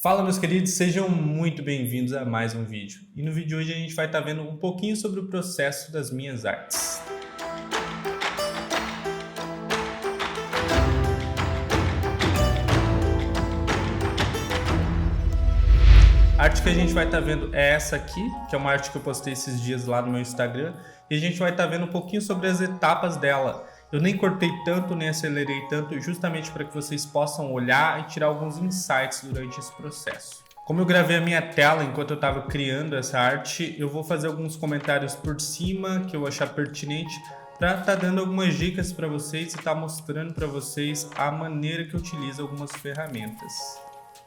Fala, meus queridos, sejam muito bem-vindos a mais um vídeo. E no vídeo de hoje a gente vai estar vendo um pouquinho sobre o processo das minhas artes. A arte que a gente vai estar vendo é essa aqui, que é uma arte que eu postei esses dias lá no meu Instagram. E a gente vai estar vendo um pouquinho sobre as etapas dela. Eu nem cortei tanto, nem acelerei tanto, justamente para que vocês possam olhar e tirar alguns insights durante esse processo. Como eu gravei a minha tela enquanto eu estava criando essa arte, eu vou fazer alguns comentários por cima que eu achar pertinente para estar dando algumas dicas para vocês e estar mostrando para vocês a maneira que eu utilizo algumas ferramentas.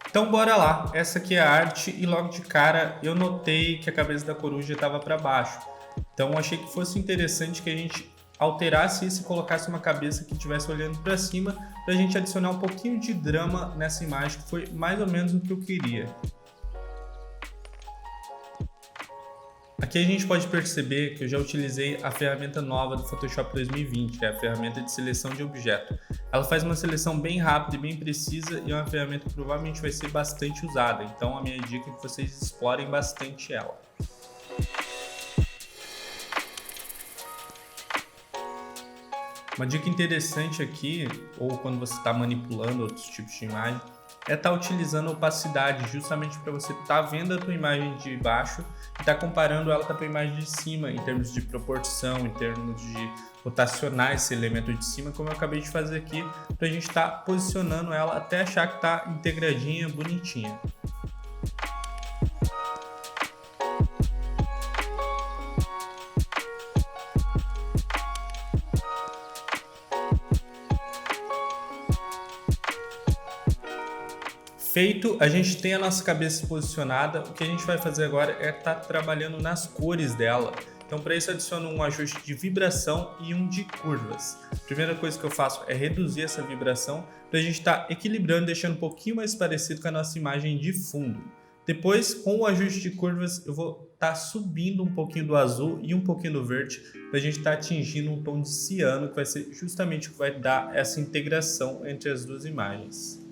Então bora lá, essa aqui é a arte e logo de cara eu notei que a cabeça da coruja estava para baixo. Então achei que fosse interessante que a gente alterasse isso e colocasse uma cabeça que estivesse olhando para cima para a gente adicionar um pouquinho de drama nessa imagem, que foi mais ou menos o que eu queria. Aqui a gente pode perceber que eu já utilizei a ferramenta nova do Photoshop 2020, que é a ferramenta de seleção de objeto. Ela faz uma seleção bem rápida e bem precisa e é uma ferramenta que provavelmente vai ser bastante usada, então a minha dica é que vocês explorem bastante ela. Uma dica interessante aqui, ou quando você está manipulando outros tipos de imagem, é estar utilizando a opacidade justamente para você estar vendo a tua imagem de baixo e estar comparando ela com a tua imagem de cima, em termos de proporção, em termos de rotacionar esse elemento de cima, como eu acabei de fazer aqui, para a gente estar posicionando ela até achar que está integradinha, bonitinha. Feito, a gente tem a nossa cabeça posicionada, o que a gente vai fazer agora é estar trabalhando nas cores dela. Então para isso adiciono um ajuste de vibração e um de curvas. A primeira coisa que eu faço é reduzir essa vibração para a gente estar equilibrando, deixando um pouquinho mais parecido com a nossa imagem de fundo. Depois, com o ajuste de curvas, eu vou estar subindo um pouquinho do azul e um pouquinho do verde para a gente estar atingindo um tom de ciano, que vai ser justamente o que vai dar essa integração entre as duas imagens.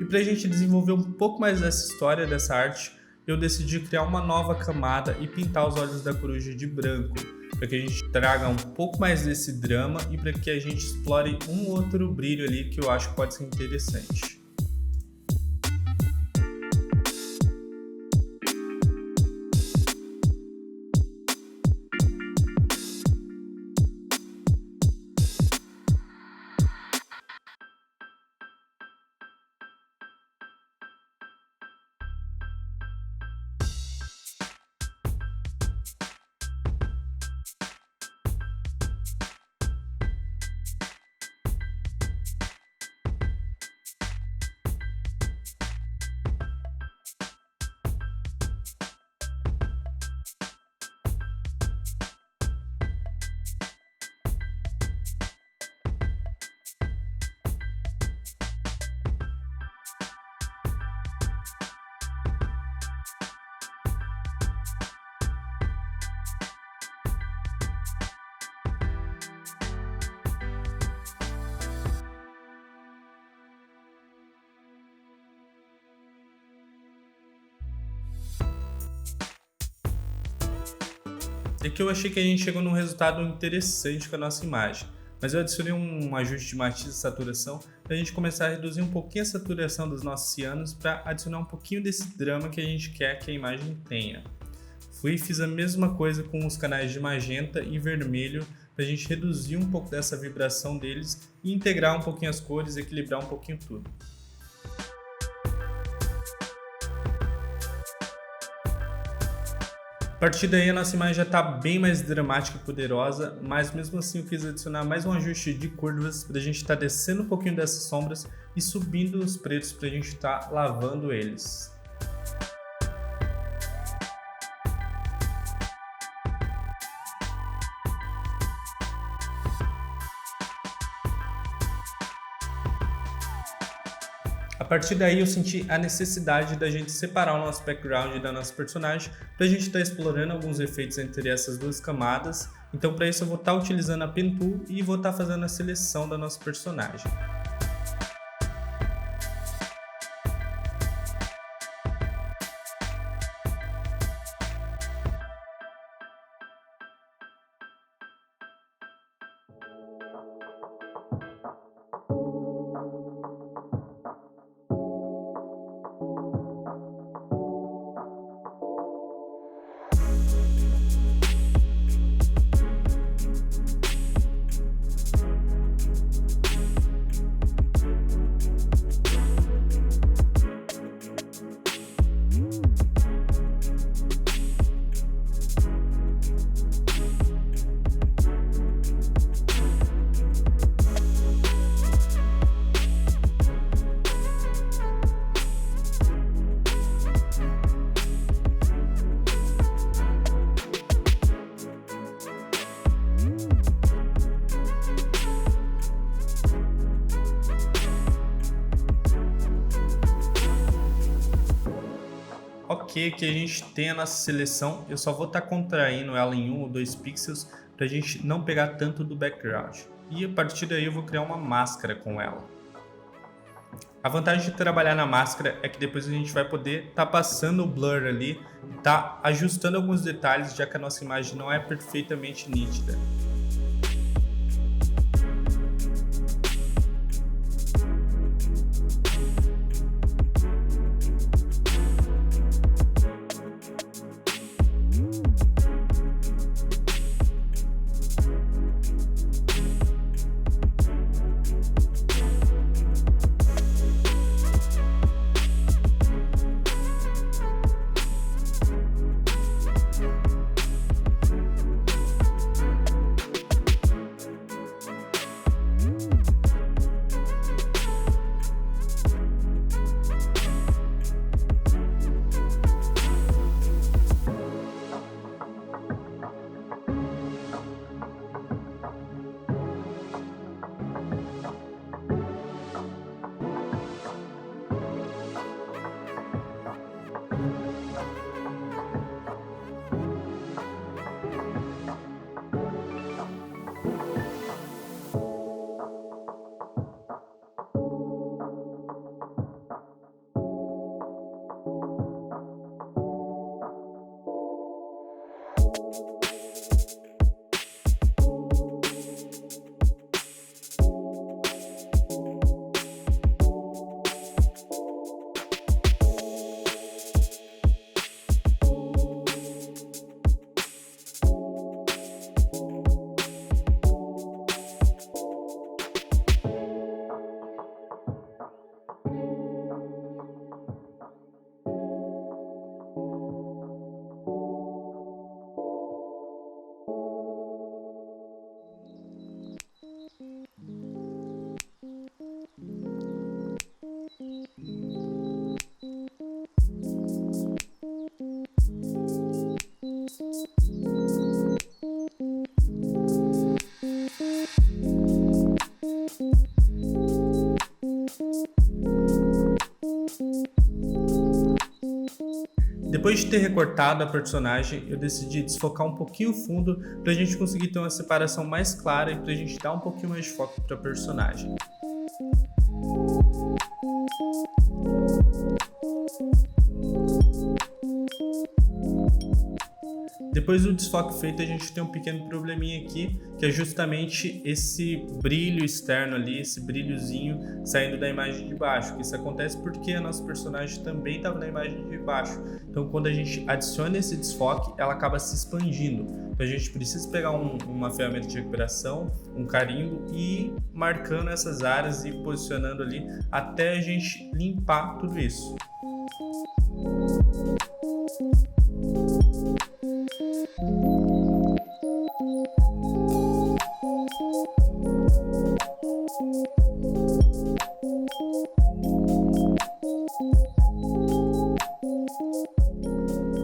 E para a gente desenvolver um pouco mais dessa história, dessa arte, eu decidi criar uma nova camada e pintar os olhos da coruja de branco, para que a gente traga um pouco mais desse drama e para que a gente explore um outro brilho ali que eu acho que pode ser interessante. E aqui eu achei que a gente chegou num resultado interessante com a nossa imagem, mas eu adicionei um ajuste de matiz e saturação para a gente começar a reduzir um pouquinho a saturação dos nossos cianos para adicionar um pouquinho desse drama que a gente quer que a imagem tenha. Fui e fiz a mesma coisa com os canais de magenta e vermelho para a gente reduzir um pouco dessa vibração deles e integrar um pouquinho as cores e equilibrar um pouquinho tudo. A partir daí a nossa imagem já está bem mais dramática e poderosa, mas mesmo assim eu quis adicionar mais um ajuste de curvas para a gente estar descendo um pouquinho dessas sombras e subindo os pretos para a gente estar lavando eles. A partir daí eu senti a necessidade da gente separar o nosso background da nossa personagem para a gente estar explorando alguns efeitos entre essas duas camadas. Então para isso eu vou estar utilizando a Pen Tool e vou estar fazendo a seleção da nossa personagem. Ok, que a gente tem a nossa seleção, eu só vou estar contraindo ela em 1 ou 2 pixels para a gente não pegar tanto do background. E a partir daí eu vou criar uma máscara com ela. A vantagem de trabalhar na máscara é que depois a gente vai poder estar passando o blur ali, tá ajustando alguns detalhes, já que a nossa imagem não é perfeitamente nítida. Depois de ter recortado a personagem, eu decidi desfocar um pouquinho o fundo para a gente conseguir ter uma separação mais clara e para a gente dar um pouquinho mais de foco para a personagem. Depois do desfoque feito, a gente tem um pequeno probleminha aqui, que é justamente esse brilho externo ali, esse brilhozinho saindo da imagem de baixo. Isso acontece porque a nossa personagem também estava na imagem de baixo. Então, quando a gente adiciona esse desfoque, ela acaba se expandindo. Então, a gente precisa pegar uma ferramenta de recuperação, um carimbo e ir marcando essas áreas e posicionando ali até a gente limpar tudo isso.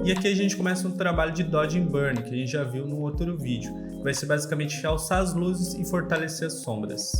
E aqui a gente começa um trabalho de Dodge and Burn, que a gente já viu no outro vídeo, que vai ser basicamente realçar as luzes e fortalecer as sombras.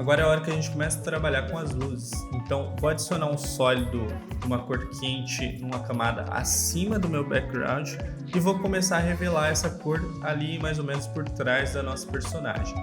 Agora é a hora que a gente começa a trabalhar com as luzes. Então, vou adicionar um sólido, uma cor quente, numa camada acima do meu background e vou começar a revelar essa cor ali mais ou menos por trás da nossa personagem.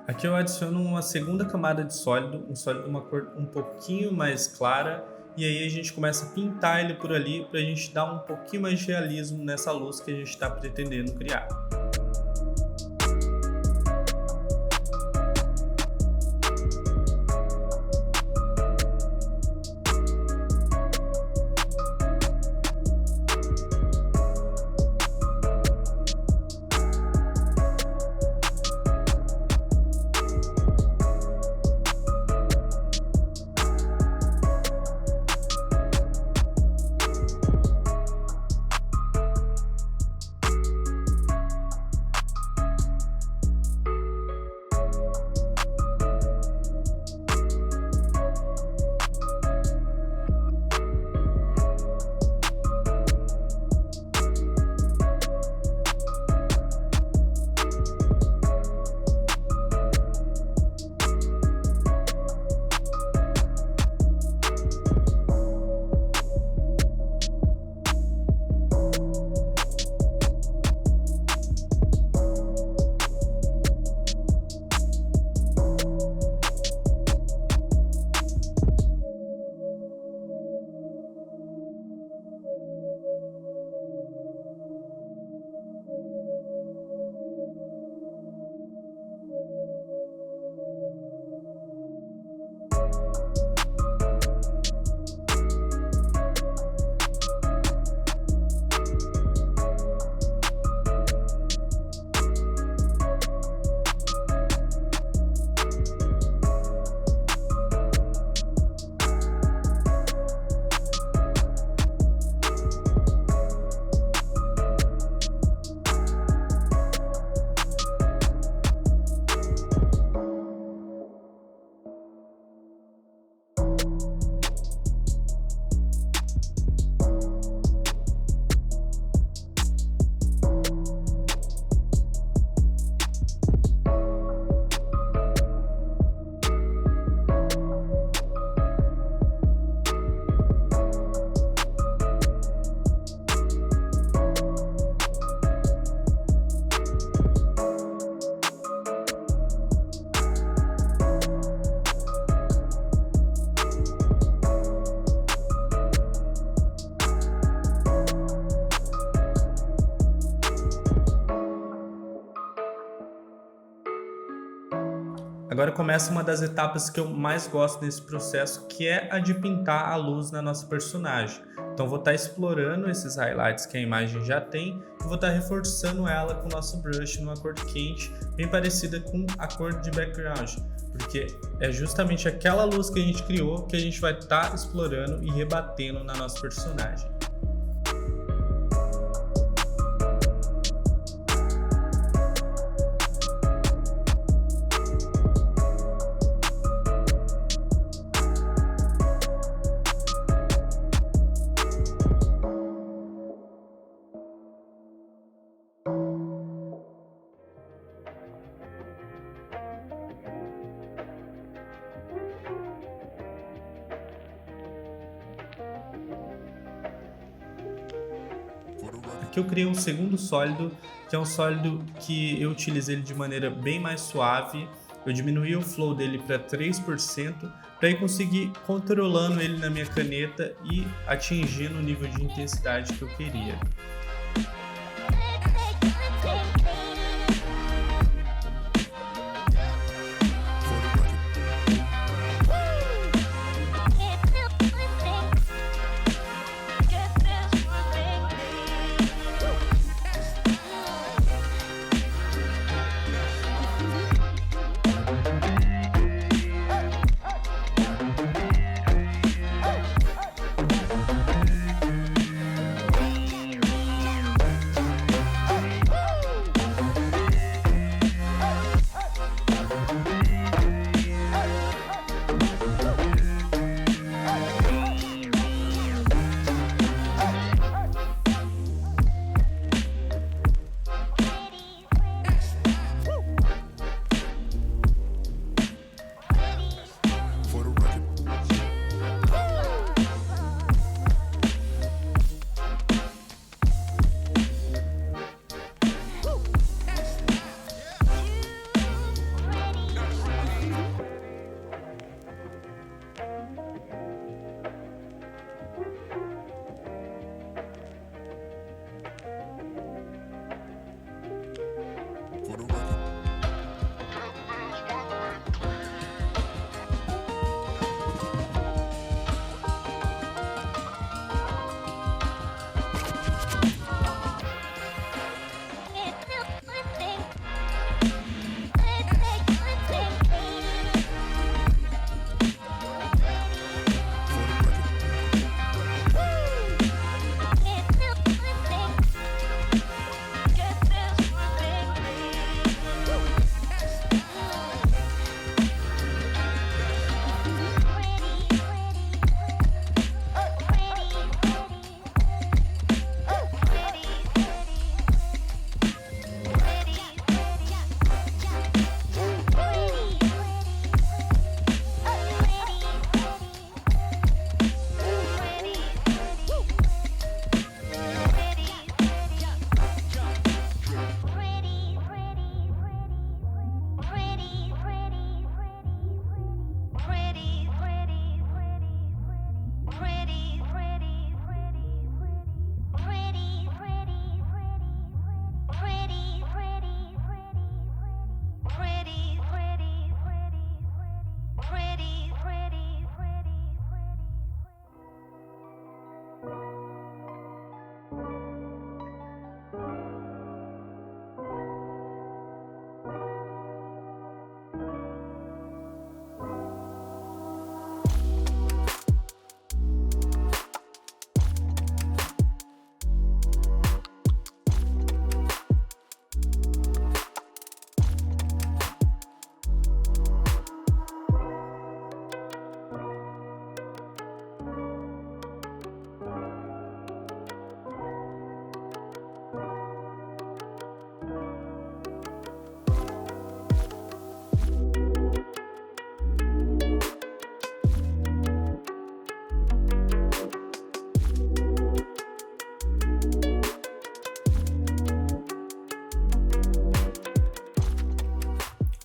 Aqui eu adiciono uma segunda camada de sólido, um sólido de uma cor um pouquinho mais clara, e aí a gente começa a pintar ele por ali para a gente dar um pouquinho mais de realismo nessa luz que a gente está pretendendo criar. Agora começa uma das etapas que eu mais gosto nesse processo, que é a de pintar a luz na nossa personagem. Então vou estar explorando esses highlights que a imagem já tem e vou estar reforçando ela com o nosso brush numa cor quente, bem parecida com a cor de background, porque é justamente aquela luz que a gente criou que a gente vai estar explorando e rebatendo na nossa personagem. Aqui eu criei um segundo sólido, que é um sólido que eu utilizei ele de maneira bem mais suave. Eu diminuí o flow dele para 3%, para aí conseguir controlando ele na minha caneta e atingindo o nível de intensidade que eu queria.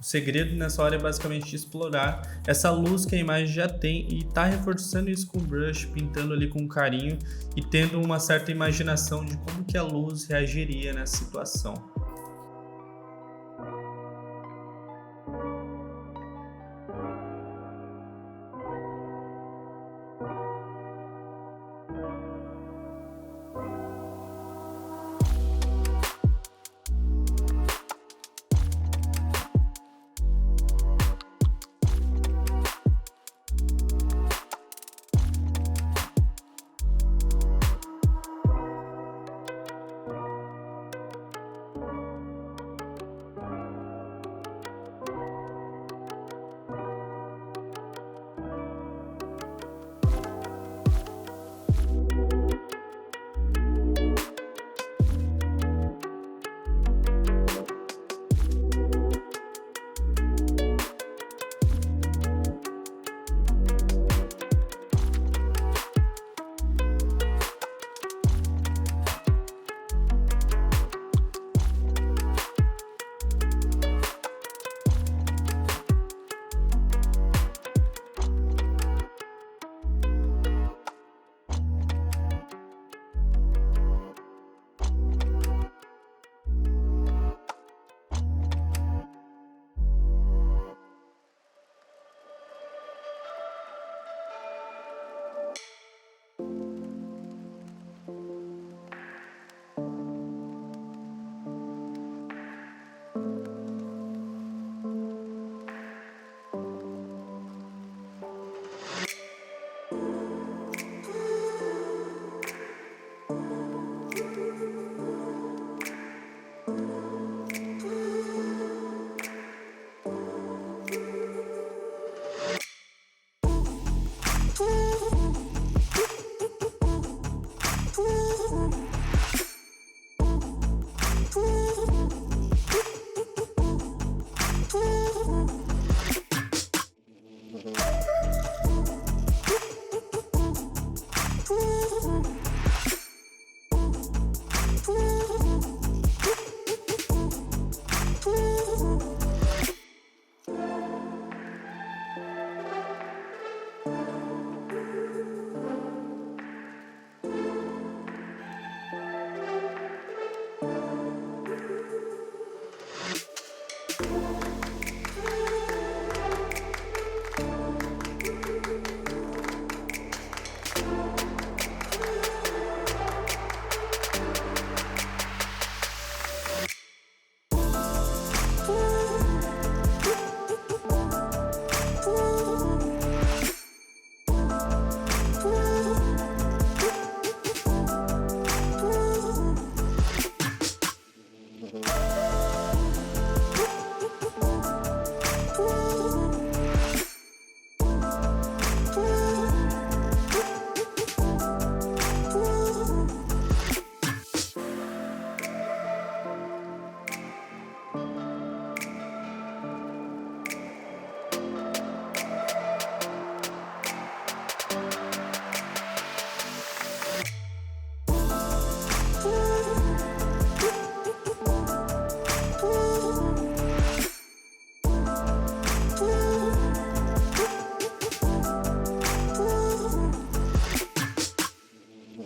segredo nessa hora é basicamente explorar essa luz que a imagem já tem e tá reforçando isso com o brush, pintando ali com carinho e tendo uma certa imaginação de como que a luz reagiria nessa situação.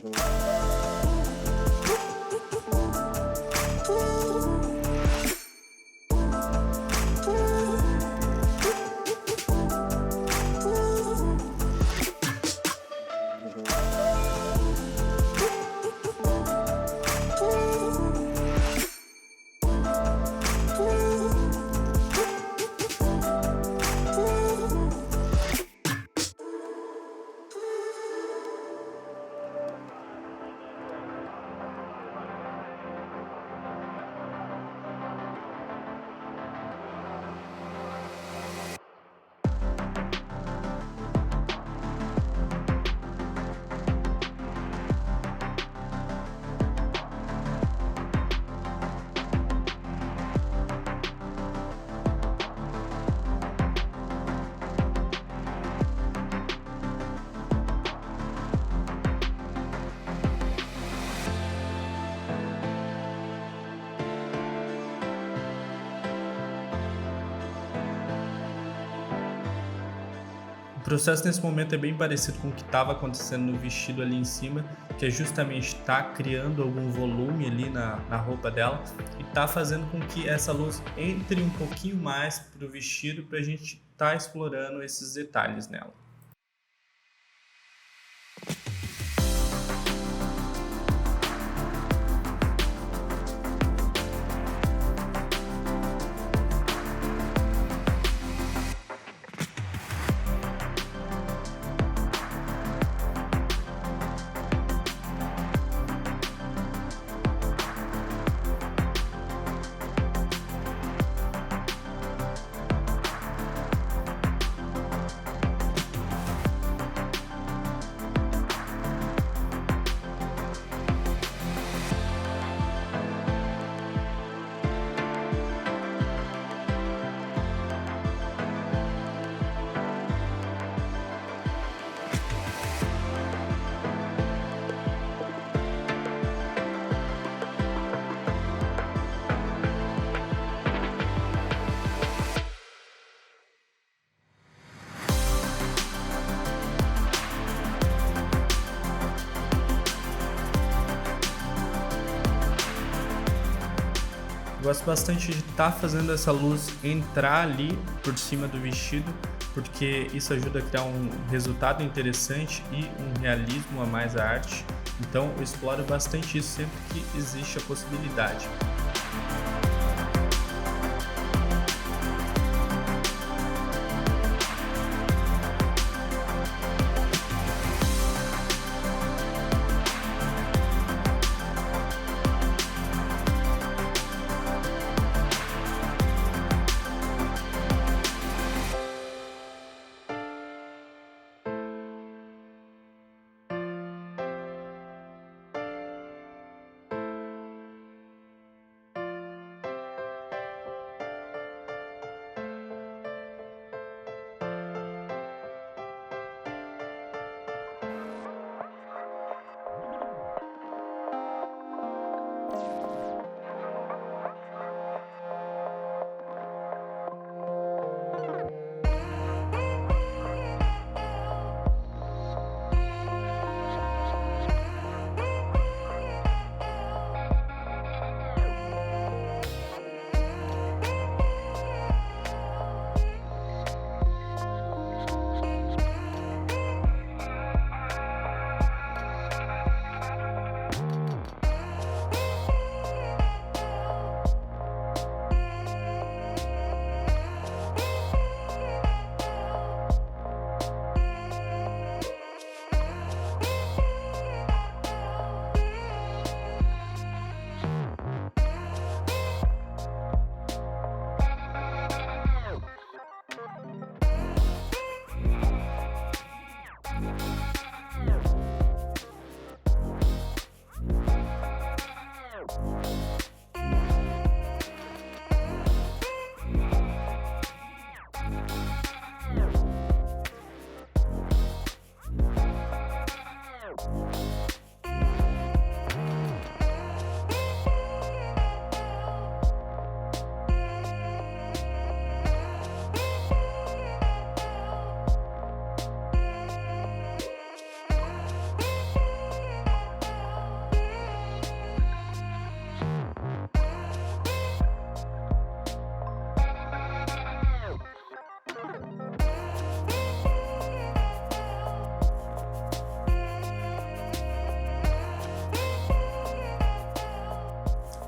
O processo nesse momento é bem parecido com o que estava acontecendo no vestido ali em cima, que é justamente estar criando algum volume ali na roupa dela e tá fazendo com que essa luz entre um pouquinho mais pro vestido para a gente estar explorando esses detalhes nela. Gosto bastante de estar fazendo essa luz entrar ali por cima do vestido, porque isso ajuda a criar um resultado interessante e um realismo a mais à arte. Então eu exploro bastante isso sempre que existe a possibilidade.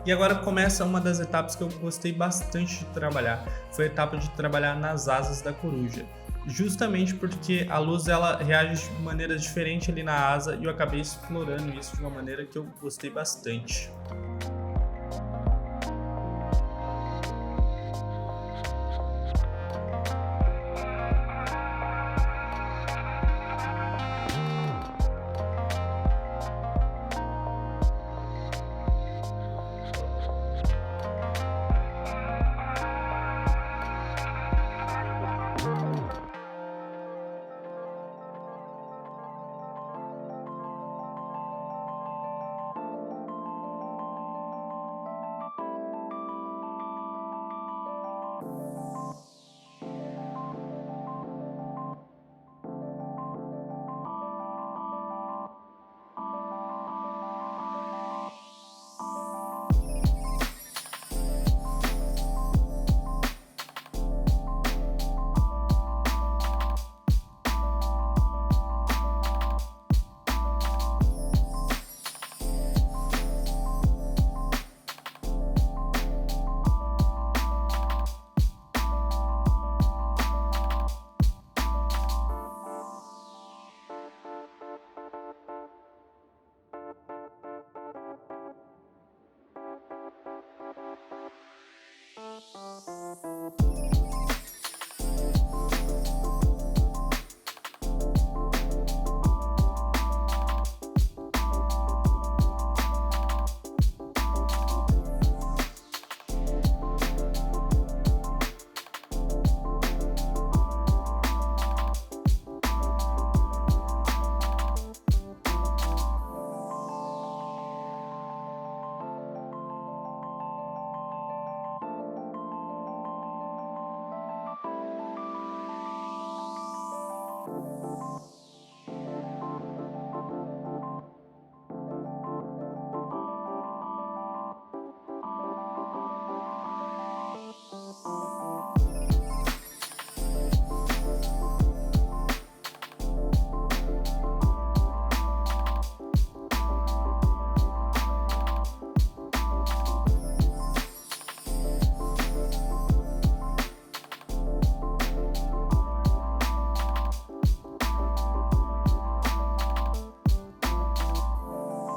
E agora começa uma das etapas que eu gostei bastante de trabalhar, foi a etapa de trabalhar nas asas da coruja. Justamente porque a luz ela reage de maneira diferente ali na asa e eu acabei explorando isso de uma maneira que eu gostei bastante.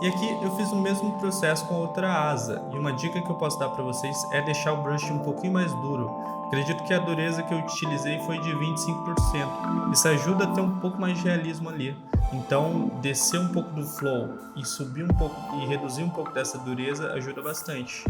E aqui eu fiz o mesmo processo com a outra asa, e uma dica que eu posso dar para vocês é deixar o brush um pouquinho mais duro. Acredito que a dureza que eu utilizei foi de 25%, isso ajuda a ter um pouco mais de realismo ali. Então descer um pouco do flow e subir um pouco e reduzir um pouco dessa dureza ajuda bastante.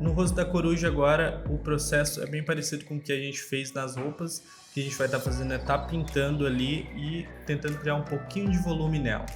no rosto da coruja agora o processo é bem parecido com o que a gente fez nas roupas. O que a gente vai estar fazendo é estar pintando ali e tentando criar um pouquinho de volume nela.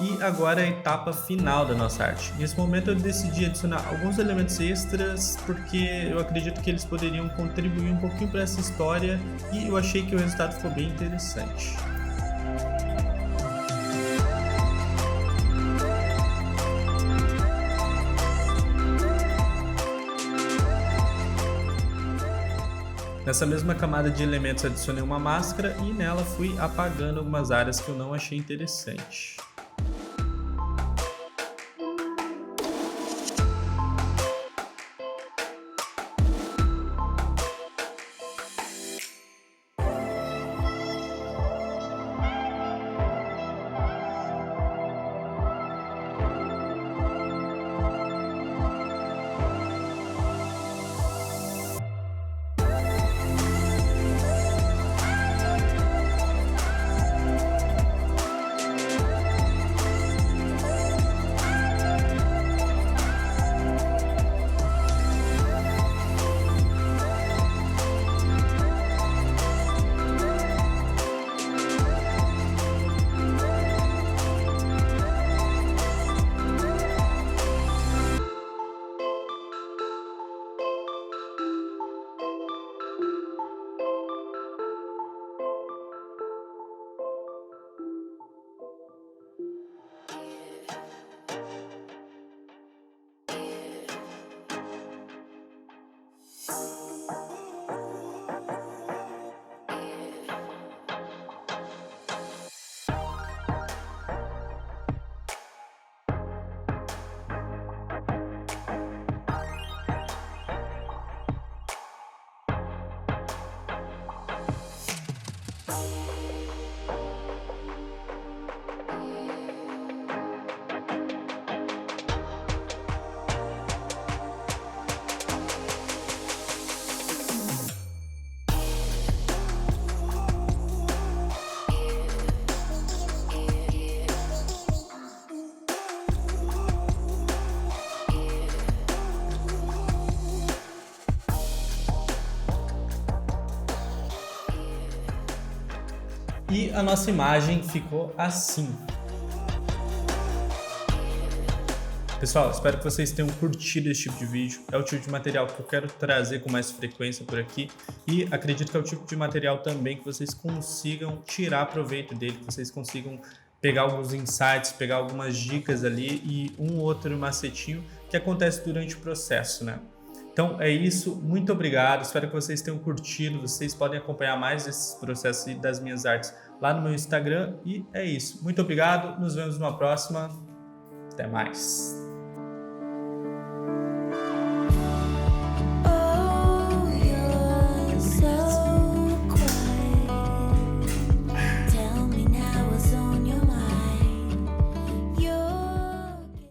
E agora é a etapa final da nossa arte. Nesse momento eu decidi adicionar alguns elementos extras porque eu acredito que eles poderiam contribuir um pouquinho para essa história e eu achei que o resultado ficou bem interessante. Nessa mesma camada de elementos adicionei uma máscara e nela fui apagando algumas áreas que eu não achei interessante. E a nossa imagem ficou assim. Pessoal, espero que vocês tenham curtido esse tipo de vídeo. É o tipo de material que eu quero trazer com mais frequência por aqui. E acredito que é o tipo de material também que vocês consigam tirar proveito dele, que vocês consigam pegar alguns insights, pegar algumas dicas ali e um outro macetinho que acontece durante o processo, né? Então é isso, muito obrigado, espero que vocês tenham curtido, vocês podem acompanhar mais desses processos e das minhas artes lá no meu Instagram e é isso. Muito obrigado, nos vemos numa próxima, até mais!